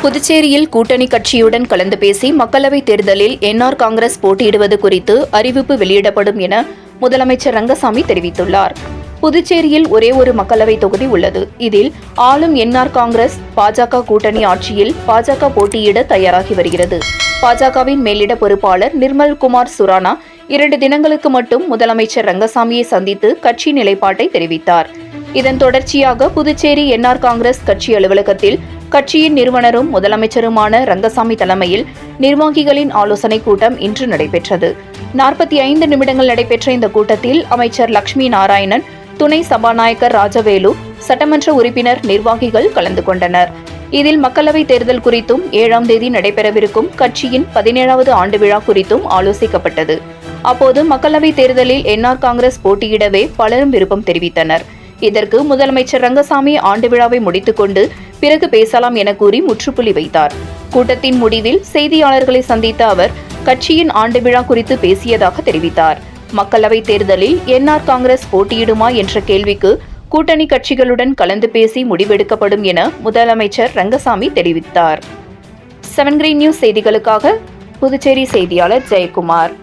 புதுச்சேரியில் கூட்டணி கட்சியுடன் கலந்து பேசி மக்களவைத் தேர்தலில் என்ஆர் காங்கிரஸ் போட்டியிடுவது குறித்து அறிவிப்பு வெளியிடப்படும் என முதலமைச்சர் ரங்கசாமி தெரிவித்துள்ளார். புதுச்சேரியில் ஒரே ஒரு மக்களவைத் தொகுதி உள்ளது. இதில் ஆளும் என்ஆர் காங்கிரஸ் பாஜக கூட்டணி ஆட்சியில் பாஜக போட்டியிட தயாராகி வருகிறது. பாஜகவின் மேலிட பொறுப்பாளர் நிர்மல்குமார் சுரானா 2 தினங்களுக்கு மட்டும் முதலமைச்சர் ரங்கசாமியை சந்தித்து கட்சி நிலைப்பாட்டை தெரிவித்தார். இதன் தொடர்ச்சியாக புதுச்சேரி என்ஆர் காங்கிரஸ் கட்சி அலுவலகத்தில் கட்சியின் நிறுவனரும் முதலமைச்சருமான ரங்கசாமி தலைமையில் நிர்வாகிகளின் ஆலோசனைக் கூட்டம் இன்று நடைபெற்றது. 45 நிமிடங்கள் நடைபெற்ற இந்த கூட்டத்தில் அமைச்சர் லட்சுமி நாராயணன், துணை சபாநாயகர் ராஜவேலு, சட்டமன்ற உறுப்பினர், நிர்வாகிகள் கலந்து கொண்டனர். இதில் மக்களவைத் தேர்தல் குறித்தும் 7ஆம் தேதி நடைபெறவிருக்கும் கட்சியின் 17வது ஆண்டு விழா குறித்தும் ஆலோசிக்கப்பட்டது. அப்போது மக்களவைத் தேர்தலில் என்ஆர் காங்கிரஸ் போட்டியிடவே பலரும் விருப்பம் தெரிவித்தனர். இதற்கு முதலமைச்சர் ரங்கசாமி ஆண்டு விழாவை முடித்துக்கொண்டு பிறகு பேசலாம் என கூறி முற்றுப்புள்ளி வைத்தார். கூட்டத்தின் முடிவில் செய்தியாளர்களை சந்தித்த அவர் கட்சியின் ஆண்டு விழா குறித்து பேசியதாக தெரிவித்தார். மக்களவைத் தேர்தலில் என்ஆர் காங்கிரஸ் போட்டியிடுமா என்ற கேள்விக்கு கூட்டணி கட்சிகளுடன் கலந்து பேசி முடிவெடுக்கப்படும் என முதலமைச்சர் ரங்கசாமி தெரிவித்தார். 7 கிரீன் நியூஸ் செய்திகளுக்காக புதுச்சேரி செய்தியாளர் ஜெயக்குமார்.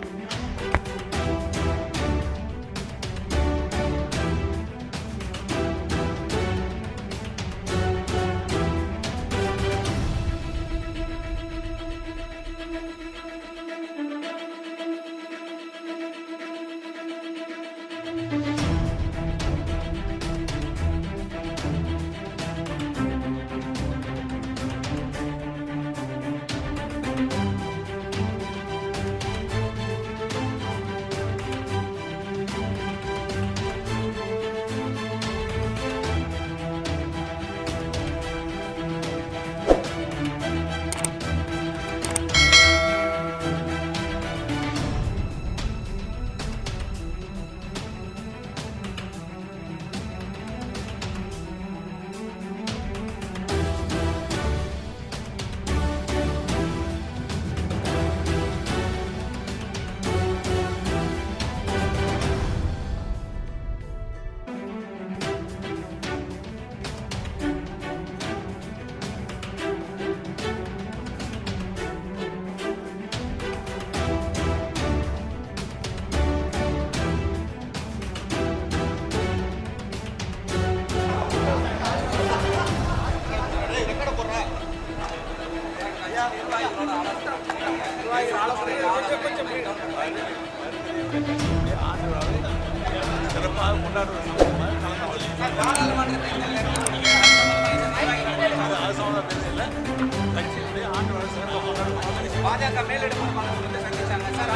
பாஜக மேலிட பொறுப்பாளர்கள் சந்திச்சாங்க சார்.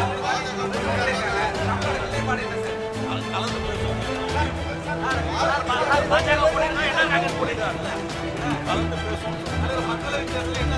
மக்களவை தேர்தலில் என்ன